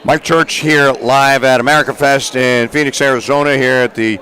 Mike Church here live at America Fest in Phoenix, Arizona, here at the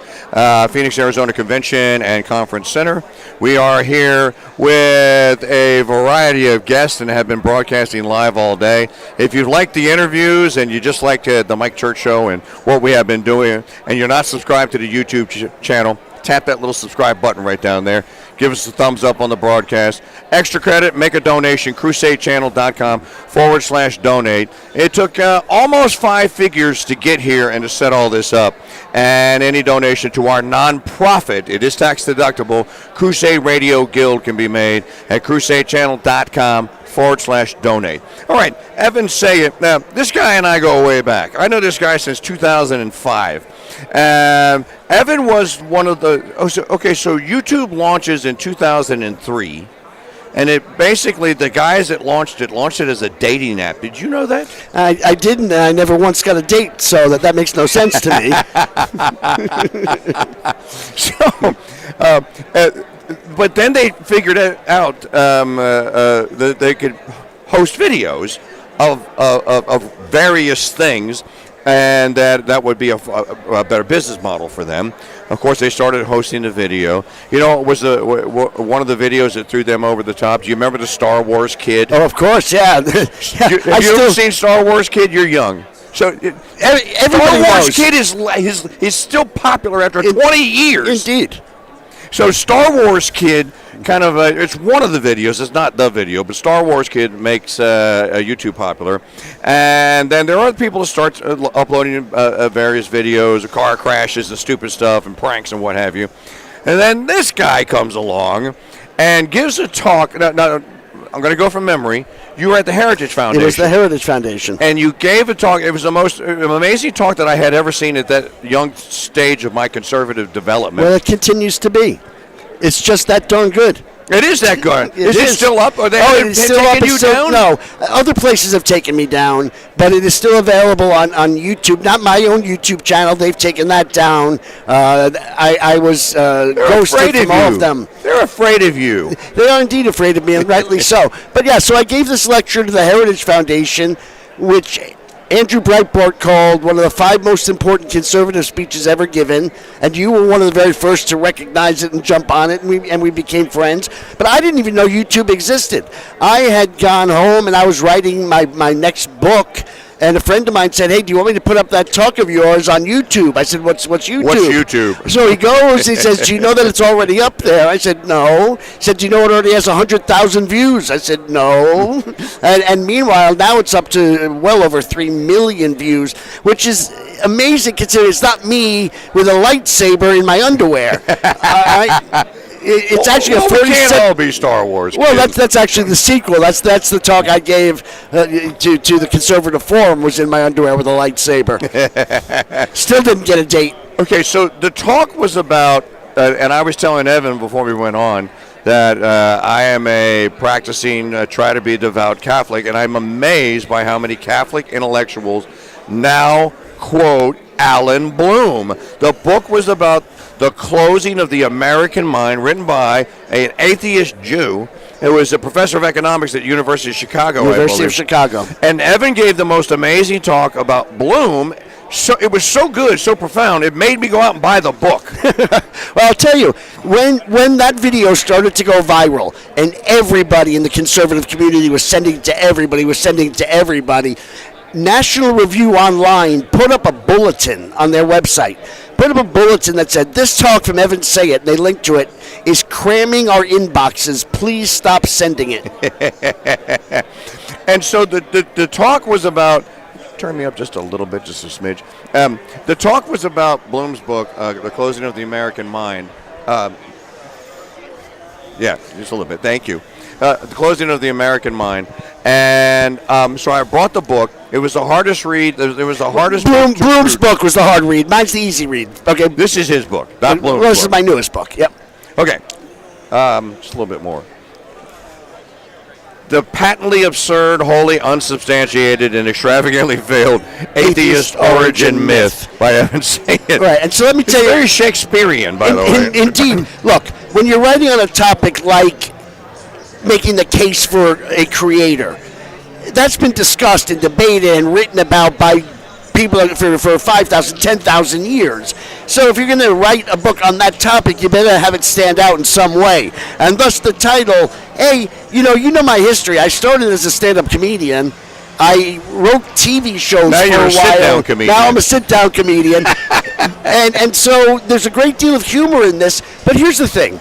Phoenix, Arizona Convention and Conference Center. We are here with a variety of guests and have been broadcasting live all day. If you've liked the interviews and you just like the Mike Church Show and what we have been doing, and you're not subscribed to the YouTube channel, tap that little subscribe button right down there. Give us a thumbs up on the broadcast. Extra credit, make a donation, crusadechannel.com/donate. It took almost 5 figures to get here and to set all this up. And any donation to our nonprofit, it is tax deductible, Crusade Radio Guild can be made at crusadechannel.com/donate. All right, Evan Sayet. Now, this guy and I go way back. I know this guy since 2005. Evan was one of the. So YouTube launches in 2003, and it basically the guys that launched it as a dating app. Did you know that? I didn't. And I never once got a date, so that makes no sense to me. But then they figured out that they could host videos of various things. And that would be a better business model for them. Of course, they started hosting the video. You know, it was one of the videos that threw them over the top. Do you remember the Star Wars Kid? Oh, of course, yeah. Have you ever seen Star Wars Kid? You're young. So everybody Star Wars knows. Kid is still popular after 20 years. Indeed. So Star Wars Kid kind of it's one of the videos. It's not the video, but Star Wars Kid makes YouTube popular. And then there are other people who start uploading various videos of car crashes and stupid stuff and pranks and what have you. And then this guy comes along and gives a talk. Now, I'm going to go from memory. You were at the Heritage Foundation. It was the Heritage Foundation. And you gave a talk. It was the most amazing talk that I had ever seen at that young stage of my conservative development. Well, it continues to be. It's just that darn good. It is that good. Is it still up? Are they still taking you down? No. Other places have taken me down, but it is still available on YouTube. Not my own YouTube channel. They've taken that down. I was ghosted from all of them. They're afraid of you. They are indeed afraid of me, and rightly so. But yeah, so I gave this lecture to the Heritage Foundation, which Andrew Breitbart called one of the 5 most important conservative speeches ever given, and you were one of the very first to recognize it and jump on it, and we became friends. But I didn't even know YouTube existed. I had gone home, and I was writing my next book, and a friend of mine said, "Hey, do you want me to put up that talk of yours on YouTube?" I said, What's YouTube? What's YouTube? So he goes, he says, "Do you know that it's already up there?" I said, "No." He said, "Do you know it already has 100,000 views?" I said, "No." And meanwhile, now it's up to well over 3 million views, which is amazing considering it's not me with a lightsaber in my underwear. It's actually a 40 can't all be Star Wars. Well, that's actually the sequel. That's the talk I gave to the Conservative Forum, was in my underwear with a lightsaber. Still didn't get a date. Okay, so the talk was about, and I was telling Evan before we went on, that I am a practicing, try to be devout Catholic, and I'm amazed by how many Catholic intellectuals now quote Alan Bloom. The book was about The Closing of the American Mind, written by an atheist Jew. It was a professor of economics at University of Chicago, University of Chicago. And Evan gave the most amazing talk about Bloom. So it was so good, so profound, it made me go out and buy the book. Well, I'll tell you, when that video started to go viral, and everybody in the conservative community was sending it to everybody, National Review Online put up a bulletin on their website. Put up a bulletin that said, "This talk from Evan Sayet," and they linked to it, "is cramming our inboxes. Please stop sending it." And so the talk was about, turn me up just a little bit, just a smidge. The talk was about Bloom's book, The Closing of the American Mind. Yeah, just a little bit. Thank you. The Closing of the American Mind. And so I brought the book. It was the hardest read. It was the hardest book. Bloom's book was the hard read. Mine's the easy read. Okay. This is his book, not Bloom's book. This is my newest book. Yep. Okay. Just a little bit more. The patently absurd, wholly unsubstantiated, and extravagantly veiled atheist origin myth by Evan Sayet. Right, and so let me tell you. Very Shakespearean, by the way. Indeed. Look, when you're writing on a topic like making the case for a creator, that's been discussed and debated and written about by people for 5,000, 10,000 years. So if you're going to write a book on that topic, you better have it stand out in some way. And thus the title, hey, you know my history. I started as a stand-up comedian. I wrote TV shows now for you're a a sit-down while. comedian. Now I'm a sit-down comedian. and so there's a great deal of humor in this. But here's the thing.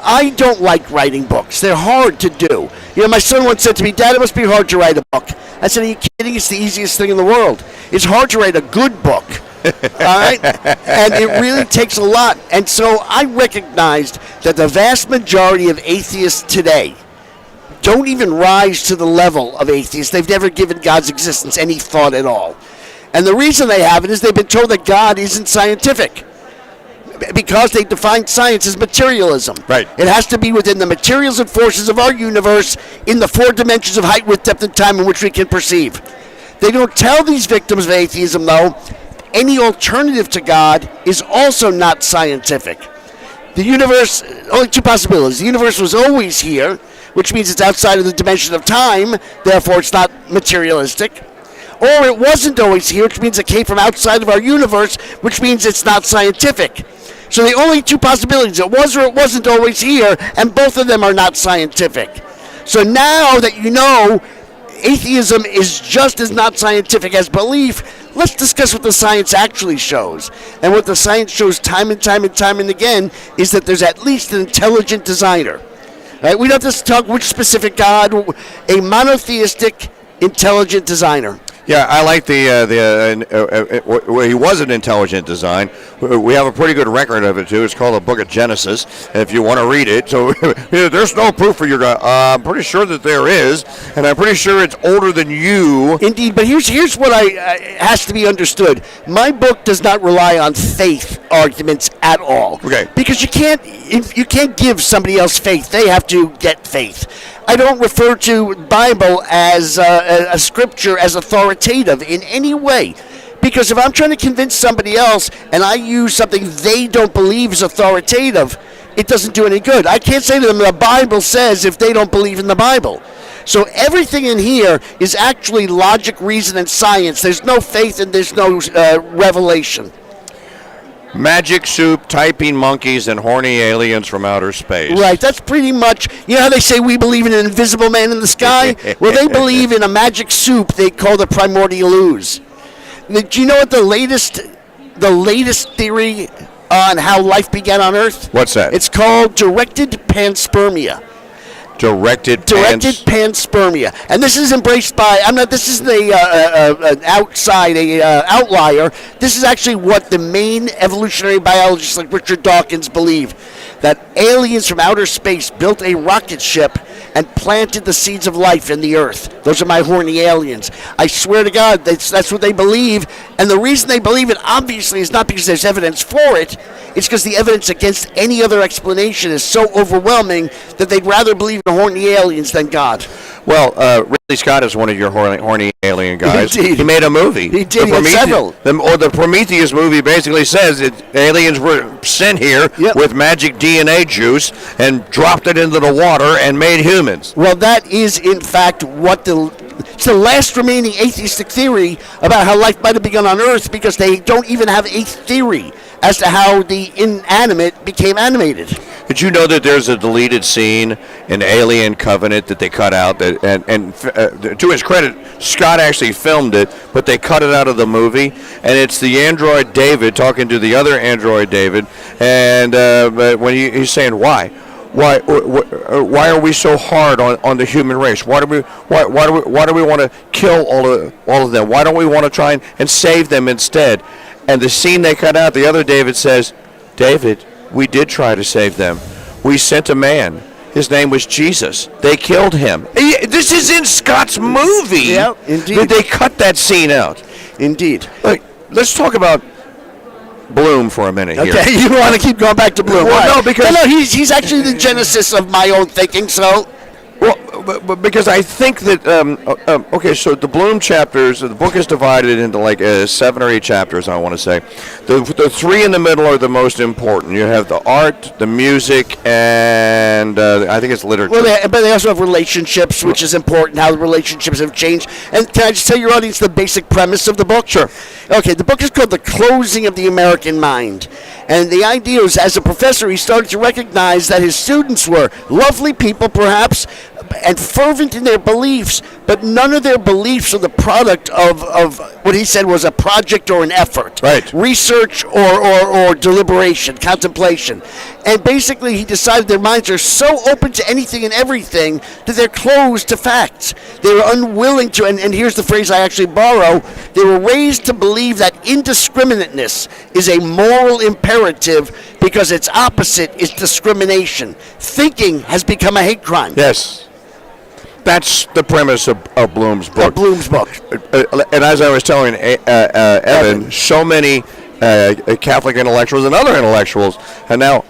I don't like writing books. They're hard to do. My son once said to me, Dad, it must be hard to write a book. I said, are you kidding? It's the easiest thing in the world. It's hard to write a good book. All right? And it really takes a lot. And so I recognized that the vast majority of atheists today don't even rise to the level of atheists. They've never given God's existence any thought at all. And the reason they haven't is they've been told that God isn't scientific, because they define science as materialism. Right. It has to be within the materials and forces of our universe in the 4 dimensions of height, width, depth, and time in which we can perceive. They don't tell these victims of atheism, though, any alternative to God is also not scientific. The universe, only 2 possibilities. The universe was always here, which means it's outside of the dimension of time, therefore it's not materialistic. Or it wasn't always here, which means it came from outside of our universe, which means it's not scientific. So the only 2 possibilities, it was or it wasn't always here, and both of them are not scientific. So now that you know atheism is just as not scientific as belief, let's discuss what the science actually shows. And what the science shows time and time and time and again is that there's at least an intelligent designer. Right? We don't have to talk which specific God, a monotheistic, intelligent designer. Yeah, I like he was an intelligent design. We have a pretty good record of it, too. It's called the Book of Genesis, if you want to read it. So there's no proof for your guy. I'm pretty sure that there is, and I'm pretty sure it's older than you. Indeed, but here's what has to be understood. My book does not rely on faith arguments at all. Okay. Because you can't give somebody else faith. They have to get faith. I don't refer to Bible as a scripture as authoritative in any way. Because if I'm trying to convince somebody else and I use something they don't believe is authoritative, it doesn't do any good. I can't say to them the Bible says if they don't believe in the Bible. So everything in here is actually logic, reason, and science. There's no faith and there's no revelation. Magic soup, typing monkeys, and horny aliens from outer space. Right, that's pretty much, you know how they say we believe in an invisible man in the sky? Well, they believe in a magic soup they call the primordial ooze. Do you know what the latest theory on how life began on Earth? What's that? It's called directed panspermia. Directed panspermia, and this is embraced by. This isn't an outlier. This is actually what the main evolutionary biologists like Richard Dawkins believe, that aliens from outer space built a rocket ship and planted the seeds of life in the earth. Those are my horny aliens. I swear to God, that's what they believe. And the reason they believe it, obviously, is not because there's evidence for it. It's because the evidence against any other explanation is so overwhelming that they'd rather believe in horny aliens than God. Well, Ridley Scott is one of your horny alien guys. Indeed. He made a movie. He did. He had several. The Prometheus movie basically says that aliens were sent here with magic DNA juice and dropped it into the water and made humans. Well, that is, in fact, it's the last remaining atheistic theory about how life might have begun on Earth, because they don't even have a theory as to how the inanimate became animated. Did you know that there's a deleted scene in Alien Covenant that they cut out? And to his credit, Scott actually filmed it, but they cut it out of the movie. And it's the android David talking to the other android David, and when he's saying why. Why are we so hard on the human race? Why do we want to kill all of them? Why don't we want to try and save them instead? And the scene they cut out, the other David says, David, we did try to save them. We sent a man. His name was Jesus. They killed him. This is in Scott's movie. Yeah, indeed. They cut that scene out. Indeed. Look, let's talk about Bloom for a minute here. Okay, you want to keep going back to Bloom. Well, no, because he's actually the genesis of my own thinking, so. Well, but because I think that okay, so the Bloom chapters, the book is divided into like 7 or 8 chapters. I want to say, the 3 in the middle are the most important. You have the art, the music, and I think it's literature. Well, but they also have relationships, which is important. How the relationships have changed. And can I just tell your audience the basic premise of the book? Sure. Okay, the book is called The Closing of the American Mind. And the idea is, as a professor, he started to recognize that his students were lovely people, perhaps, and fervent in their beliefs, but none of their beliefs are the product of what he said was a project or an effort. Right. Research or deliberation, contemplation. And basically, he decided their minds are so open to anything and everything that they're closed to facts. They were unwilling to, and here's the phrase I actually borrow, they were raised to believe that indiscriminateness is a moral imperative because its opposite is discrimination. Thinking has become a hate crime. Yes. That's the premise of Bloom's book. Of Bloom's book. And as I was telling Evan, so many Catholic intellectuals and other intellectuals are now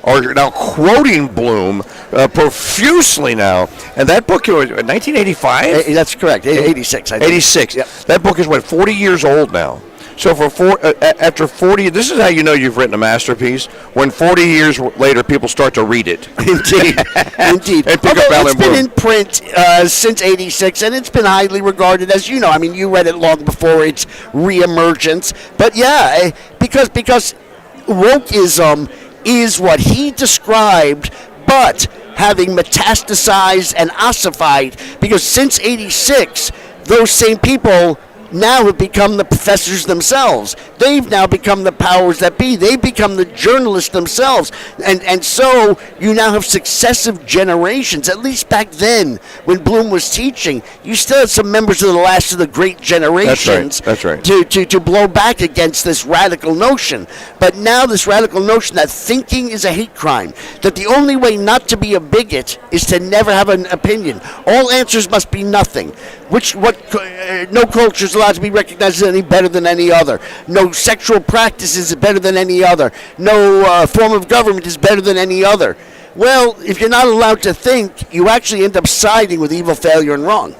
quoting Bloom profusely now. And that book was 1985? That's correct. 86, I think. 86. Yep. That book is, 40 years old now. So after 40, this is how you know you've written a masterpiece, when 40 years later people start to read it. Indeed. Indeed. And pick Although up it's been in print since 86, and it's been highly regarded, as you know. I mean, you read it long before its reemergence. But yeah, because wokeism is what he described, but having metastasized and ossified, because since 86, those same people now have become the professors themselves. They've now become the powers that be. They've become the journalists themselves. And so you now have successive generations. At least back then, when Bloom was teaching, you still had some members of the last of the great generations. That's right. To blow back against this radical notion. But now this radical notion that thinking is a hate crime, that the only way not to be a bigot is to never have an opinion. All answers must be nothing. No culture is allowed to be recognized as any better than any other. No sexual practice is better than any other. No form of government is better than any other. Well, if you're not allowed to think, you actually end up siding with evil, failure, and wrong.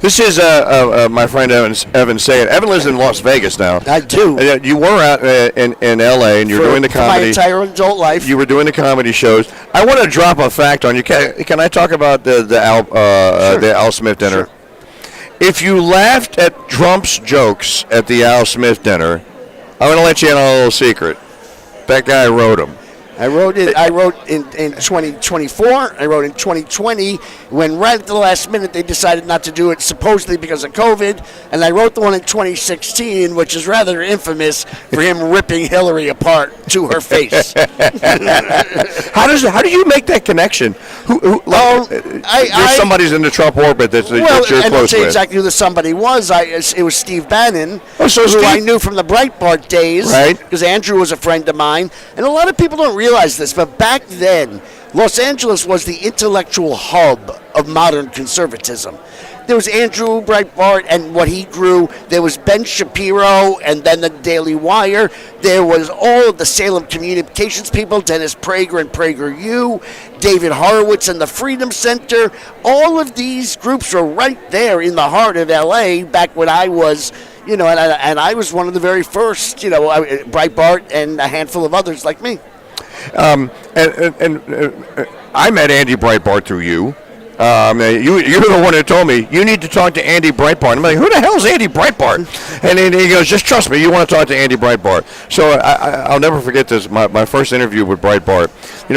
This is my friend Evan Sayet. Evan lives in Las Vegas now. I do. You were out in L.A. and you're doing the comedy. My entire adult life. You were doing the comedy shows. I want to drop a fact on you. Can I talk about the Al Smith dinner? Sure. If you laughed at Trump's jokes at the Al Smith dinner, I'm going to let you in on a little secret. That guy wrote them. I wrote in 2024. I wrote in 2020 when right at the last minute they decided not to do it, supposedly because of COVID. And I wrote the one in 2016, which is rather infamous for him ripping Hillary apart to her face. How do you make that connection? Somebody's in the Trump orbit that you're close with. And I'll tell you exactly who the somebody was. It was Steve Bannon, who I knew from the Breitbart days, right? Because Andrew was a friend of mine. And a lot of people don't realize this, but back then, Los Angeles was the intellectual hub of modern conservatism. There was Andrew Breitbart and what he grew. There was Ben Shapiro and then the Daily Wire. There was all of the Salem Communications people, Dennis Prager and PragerU, David Horowitz and the Freedom Center. All of these groups were right there in the heart of L.A. back when I was, and I was one of the very first, Breitbart and a handful of others like me. And I met Andy Breitbart through you. You're the one who told me you need to talk to Andy Breitbart. I'm like, who the hell is Andy Breitbart? And then he goes, just trust me, you want to talk to Andy Breitbart. So I'll never forget this. My first interview with Breitbart.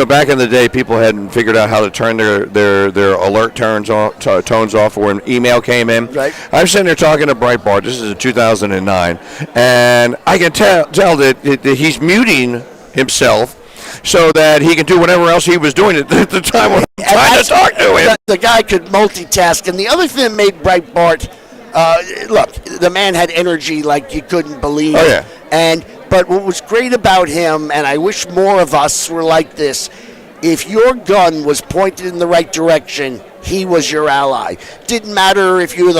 Back in the day, people hadn't figured out how to turn their alert tones off when email came in. Right. I'm sitting there talking to Breitbart. This is in 2009, and I can tell that he's muting himself so that he can do whatever else he was doing at the time when I'm trying to talk to him. The guy could multitask. And the other thing that made Breitbart, look, the man had energy like you couldn't believe. Oh, yeah. But what was great about him, and I wish more of us were like this, if your gun was pointed in the right direction, he was your ally. Didn't matter if you were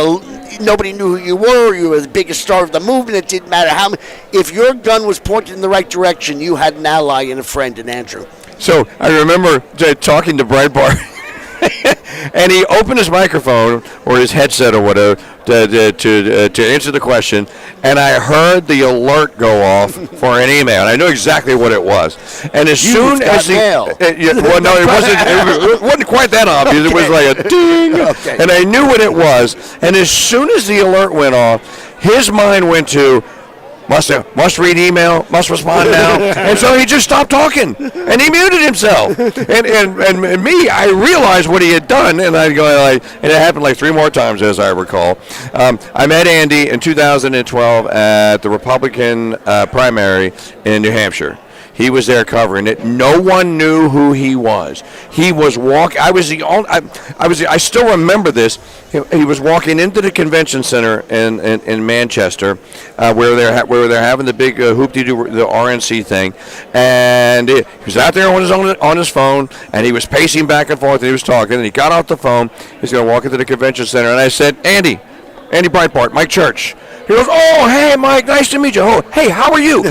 nobody knew who you were the biggest star of the movement. It didn't matter how many. If your gun was pointed in the right direction, you had an ally and a friend in Andrew. So I remember talking to Breitbart. And he opened his microphone or his headset or whatever to answer the question, and I heard the alert go off for an email. And I knew exactly what it was. And as soon as mail. Well, no, it wasn't quite that obvious. Okay. It was like a ding, Okay. and I knew what it was. And as soon as the alert went off, his mind went to, must read email, must respond now. And so he just stopped talking, and he muted himself. And me, I realized what he had done, and I go like, and it happened like 3 more times, as I recall. I met Andy in 2012 at the Republican primary in New Hampshire. He was there covering it. No one knew who he was. He was walking. I was the only. I still remember this. He was walking into the convention center in Manchester, where they're having the big hoop-de-doo, the RNC thing, and he was out there on his phone, and he was pacing back and forth, and he was talking, and he got off the phone. He's going to walk into the convention center, and I said, Andy Breitbart, Mike Church. He goes, oh, hey, Mike, nice to meet you. Oh, hey, how are you?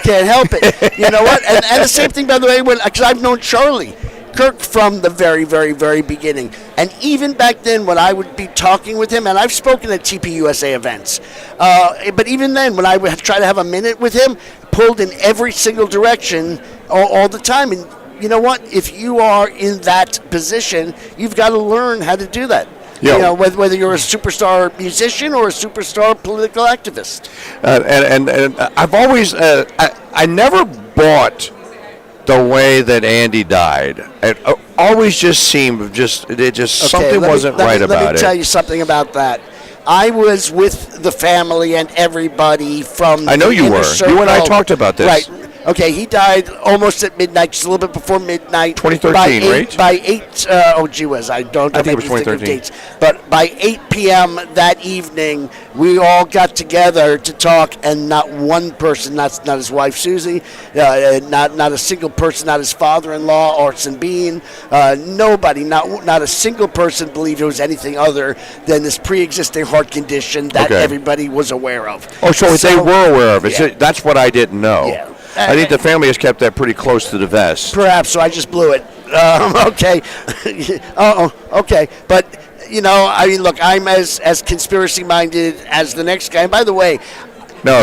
Can't help it. You know what? And the same thing, by the way, because I've known Charlie Kirk from the very, very, very beginning. And even back then when I would be talking with him, and I've spoken at TPUSA events, but even then when I would try to have a minute with him, pulled in every single direction all the time. And you know what? If you are in that position, you've got to learn how to do that. Yeah. You know, whether you're a superstar musician or a superstar political activist. And I've always, I never bought the way that Andy died. It always just seemed something wasn't right about it. Let me tell you something about that. I was with the family and everybody from I know the you inner were. circle. You and I talked about this. Right. Okay, he died almost at midnight, just a little bit before midnight. 2013, right? By 8, gee whiz, I don't know. I think it was 2013. Dates. But by 8 p.m. that evening, we all got together to talk, and not one person, not his wife Susie, not a single person, not his father-in-law, Orson Bean, nobody, not a single person believed it was anything other than this pre-existing heart condition that everybody was aware of. Oh, so they were aware of it. Yeah. That's what I didn't know. Yeah. I think the family has kept that pretty close to the vest. Perhaps, so I just blew it. Okay. Okay. But, you know, I mean, look, I'm as conspiracy-minded as the next guy. And by the way... No,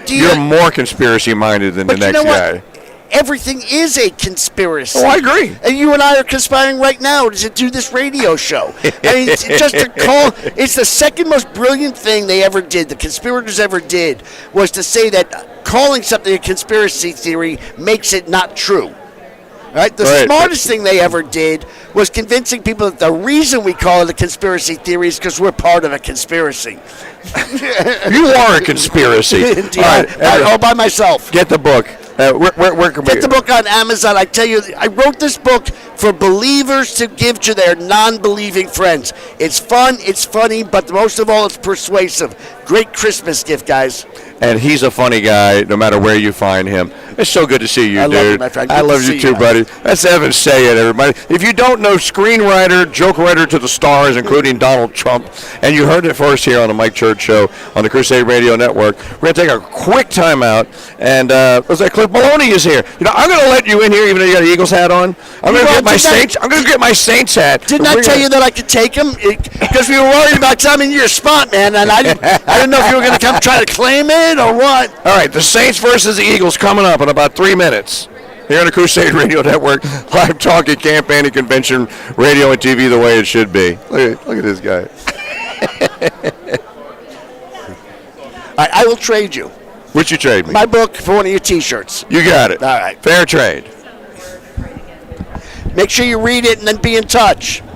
you're more conspiracy-minded than the next guy. Everything is a conspiracy. Oh, I agree. And you and I are conspiring right now to do this radio show. I mean, it's just a call. It's the second most brilliant thing they ever did, the conspirators ever did, was to say that calling something a conspiracy theory makes it not true. Right? The smartest thing they ever did was convincing people that the reason we call it a conspiracy theory is because we're part of a conspiracy. You are a conspiracy. All by myself. Get the book. Where can we get the book on Amazon? I tell you, I wrote this book for believers to give to their non-believing friends. It's fun, it's funny, but most of all, it's persuasive. Great Christmas gift, guys. And he's a funny guy, no matter where you find him. It's so good to see you, dude. Love you, my friend. I love you too, buddy. That's Evan Sayet, everybody. If you don't know, screenwriter, joke writer to the stars, including Donald Trump, and you heard it first here on the Mike Church Show on the Crusade Radio Network. We're going to take a quick time out, and looks like Cliff Maloney is here. You know, I'm going to let you in here, even though you got an Eagles hat on. I'm going to get my Saints. I'm going to get my Saints hat. Didn't I tell you that I could take him? Because we were worried about coming to your spot, man, and I didn't know if you were going to come try to claim it or what. All right, the Saints versus the Eagles coming up in about 3 minutes. Here on the Crusade Radio Network, live talking campaign and convention, radio and TV the way it should be. Look at this guy. I will trade you. Would you trade me? My book for one of your T-shirts. You got it. All right. Fair trade. Make sure you read it and then be in touch.